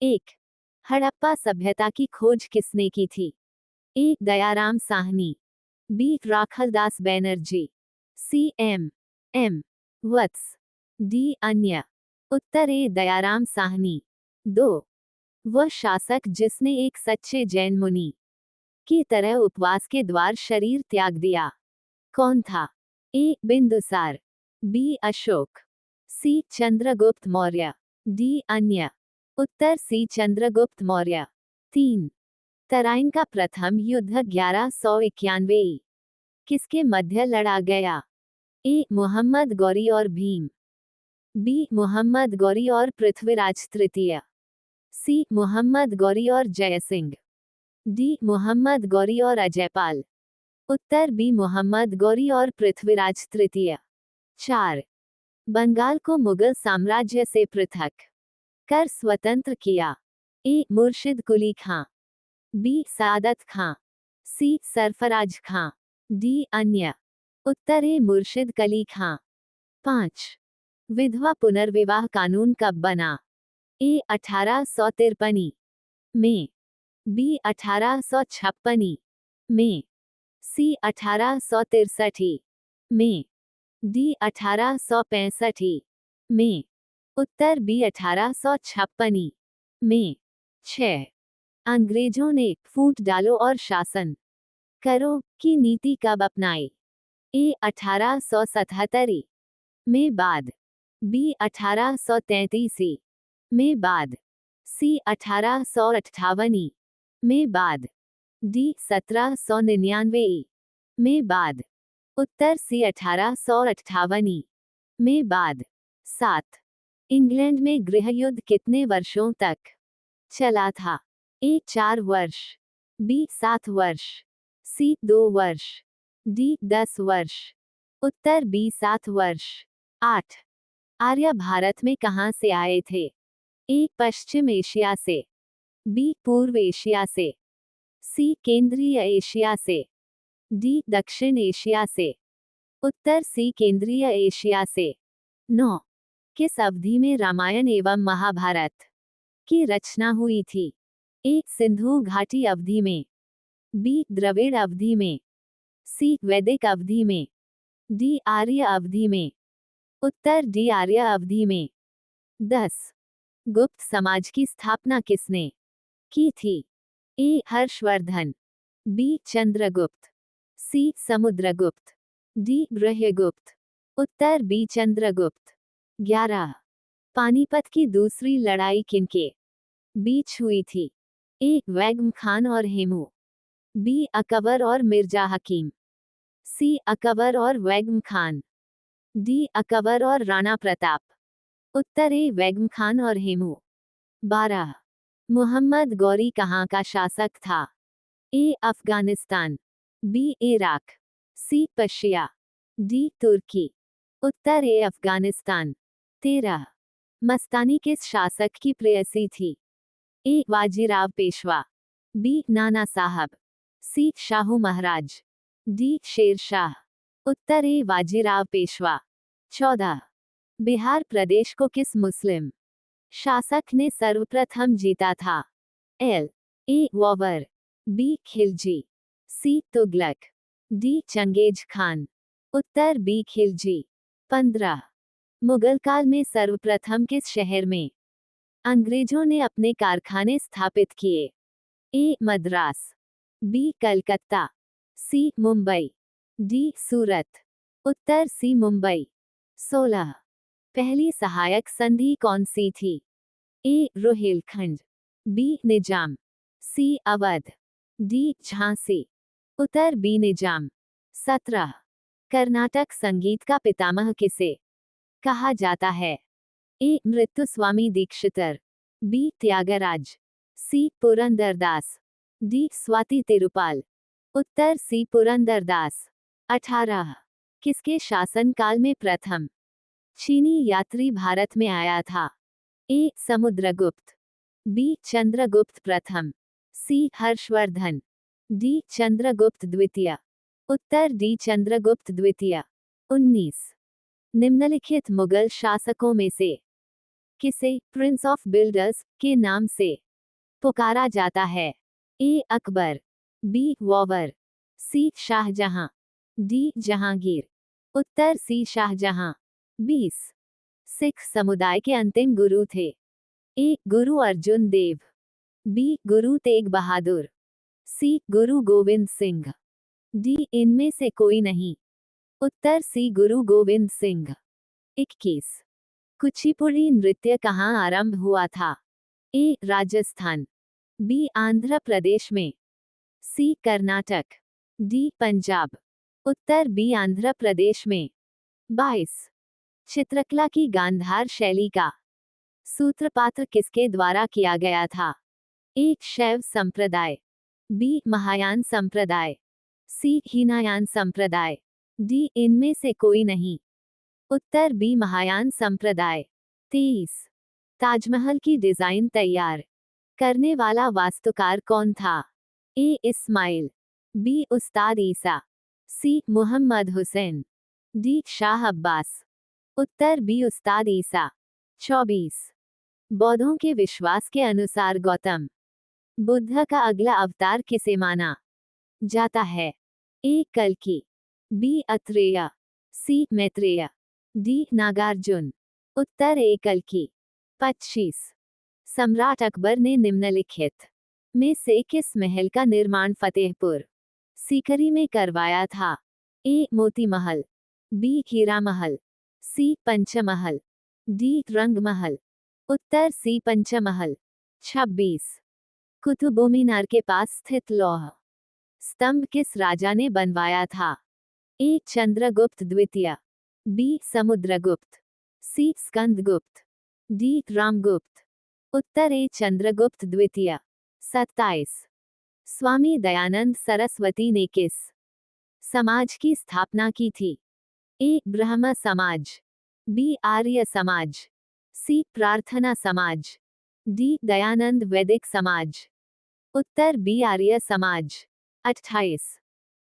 एक, हड़प्पा सभ्यता की खोज किसने की थी? A Dayaram Sahni, B Rakhaldas Banerjee, C M Vats, D अन्य। उत्तर ए दयाराम साहनी। 2, वह शासक जिसने एक सच्चे जैन मुनि की तरह उपवास के द्वार शरीर त्याग दिया, कौन था? ए बिंदुसार, बी अशोक, सी चंद्रगुप्त मौर्य, डी अन्य। उत्तर सी चंद्रगुप्त मौर्य। 3, तराइन का प्रथम युद्ध 1191 किसके मध्य लड़ा गया? ए मोहम्मद गौरी और भीम, बी मोहम्मद गौरी और पृथ्वीराज तृतीय, सी मोहम्मद गौरी और जयसिंह, डी मोहम्मद गौरी और अजयपाल। उत्तर बी मोहम्मद गौरी और पृथ्वीराज तृतीय। 4, बंगाल को मुगल साम्राज्य से पृथक कर स्वतंत्र किया। ए मुर्शिद कुली खां, बी सादत खां, सी सरफराज खां, डी अन्य। उत्तर ए मुर्शिद कली खां। 5, विधवा पुनर्विवाह कानून कब बना? ए 1853 में, बी 1856 में, सी 1863 में, डी 1865 में। उत्तर बी 1856 में। 6, अंग्रेजों ने फूट डालो और शासन करो की नीति कब अपनाई? ए 1877 में बाद, बी 1833 में बाद, सी 1858 में बाद, डी 1799 में बाद। उत्तर सी 1858 में बाद। 7, इंग्लैंड में गृहयुद्ध कितने वर्षों तक चला था? ए 4 वर्ष, बी 7 वर्ष, सी 2 वर्ष, डी 10 वर्ष। उत्तर बी 7 वर्ष। 8, आर्य भारत में कहां से आए थे? ए पश्चिम एशिया से, बी पूर्व एशिया से, सी केंद्रीय एशिया से, डी दक्षिण एशिया से। उत्तर सी केंद्रीय एशिया से। 9, किस अवधि में रामायण एवं महाभारत की रचना हुई थी? ए सिंधु घाटी अवधि में, बी द्रविड़ अवधि में, सी वैदिक अवधि में, डी आर्य अवधि में। उत्तर डी आर्य अवधि में। 10, गुप्त समाज की स्थापना किसने की थी? ए हर्षवर्धन, बी चंद्रगुप्त, सी समुद्रगुप्त, डी गृह्यगुप्त। उत्तर बी चंद्रगुप्त। 11, पानीपत की दूसरी लड़ाई किनके बीच हुई थी? ए वैगम खान और हेमू, बी अकबर और मिर्जा हकीम, सी अकबर और वैगम खान, डी अकबर और राणा प्रताप। उत्तर ए वैगम खान और हेमू। 12, मोहम्मद गौरी कहाँ का शासक था? ए अफगानिस्तान, बी इराक, सी पर्शिया, डी तुर्की। उत्तर ए अफगानिस्तान। 13, मस्तानी किस शासक की प्रेयसी थी? ए बाजीराव पेशवा, बी नाना साहब, सी शाहू महाराज, डी शेर शाह। उत्तर ए बाजीराव पेशवा। 14, बिहार प्रदेश को किस मुस्लिम शासक ने सर्वप्रथम जीता था? एल A Babur, B Khilji, C Tughlaq, D Genghis Khan. उत्तर बी खिलजी। 15, मुगल काल में सर्वप्रथम किस शहर में अंग्रेजों ने अपने कारखाने स्थापित किए? ए मद्रास, बी कलकत्ता, सी मुंबई, डी सूरत। उत्तर सी मुंबई। 16, पहली सहायक संधि कौन सी थी? ए रोहिलखंड, बी निजाम, सी अवध, डी झांसी। उत्तर बी निजाम। 17, कर्नाटक संगीत का पितामह किसे कहा जाता है? ए मृत्युस्वामी दीक्षितर, बी त्यागराज, सी पुरंदरदास, डी स्वाति तिरुपाल। उत्तर सी पुरंदरदास। 18, किसके शासनकाल में प्रथम चीनी यात्री भारत में आया था? ए समुद्रगुप्त, बी चंद्रगुप्त प्रथम, सी हर्षवर्धन, डी चंद्रगुप्त द्वितीय। उत्तर डी चंद्रगुप्त द्वितीय। 19, निम्नलिखित मुगल शासकों में से किसे प्रिंस ऑफ बिल्डर्स के नाम से पुकारा जाता है? ए अकबर, बी बाबर, सी शाहजहां, डी जहांगीर। उत्तर सी शाहजहां। 20 सिख समुदाय के अंतिम गुरु थे? ए गुरु अर्जुन देव, बी गुरु तेग बहादुर, सी गुरु गोविंद सिंह, डी इनमें से कोई नहीं। उत्तर सी गुरु गोविंद सिंह। 21 कुचिपुड़ी नृत्य कहाँ आरंभ हुआ था? ए राजस्थान, बी आंध्र प्रदेश में, सी कर्नाटक, डी पंजाब। उत्तर बी आंध्र प्रदेश में। 22 चित्रकला की गांधार शैली का सूत्रपात किसके द्वारा किया गया था? ए शैव संप्रदाय, बी महायान संप्रदाय, सी हीनायान संप्रदाय, डी इनमें से कोई नहीं। उत्तर बी महायान संप्रदाय। 23 ताजमहल की डिजाइन तैयार करने वाला वास्तुकार कौन था? ए इस्माइल, बी उस्ताद ईसा, सी मोहम्मद हुसैन, डी शाह अब्बास। उत्तर बी उस्ताद ईसा। 24 बौद्धों के विश्वास के अनुसार गौतम बुद्ध का अगला अवतार किसे माना जाता है? ए कल्कि, बी अत्रेय, सी मैत्रेय, डी नागार्जुन। उत्तर ए कल्कि। 25 सम्राट अकबर ने निम्नलिखित में से किस महल का निर्माण फतेहपुर सीकरी में करवाया था? ए मोती महल, बी हीरा महल, सी पंचमहल, डी रंग महल। उत्तर सी पंचमहल। 26 कुतुब मीनार के पास स्थित लौह स्तंभ किस राजा ने बनवाया था? ए चंद्रगुप्त द्वितीय, बी समुद्रगुप्त, सी स्कंदगुप्त, डी रामगुप्त। उत्तर ए चंद्रगुप्त द्वितीय। 27 स्वामी दयानंद सरस्वती ने किस समाज की स्थापना की थी? ए ब्रह्म समाज, बी आर्य समाज, सी प्रार्थना समाज, डी दयानंद वैदिक समाज। उत्तर बी आर्य समाज। 28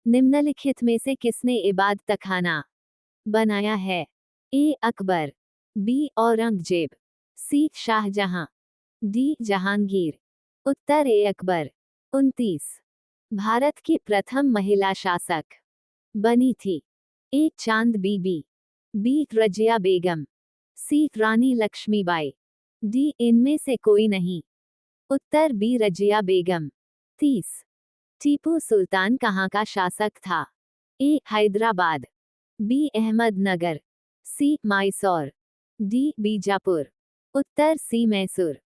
निम्नलिखित में से किसने इबादतखाना बनाया है? ए अकबर, बी औरंगजेब, सी शाहजहां, डी जहांगीर। उत्तर ए अकबर। 29 भारत की प्रथम महिला शासक बनी थी? ए चांद बीबी, बी रजिया बेगम, सी रानी लक्ष्मीबाई, डी इनमें से कोई नहीं। उत्तर बी रजिया बेगम। 30 टीपू सुल्तान कहाँ का शासक था? ए हैदराबाद, बी अहमदनगर, सी मैसूर, डी बीजापुर। उत्तर सी मैसूर।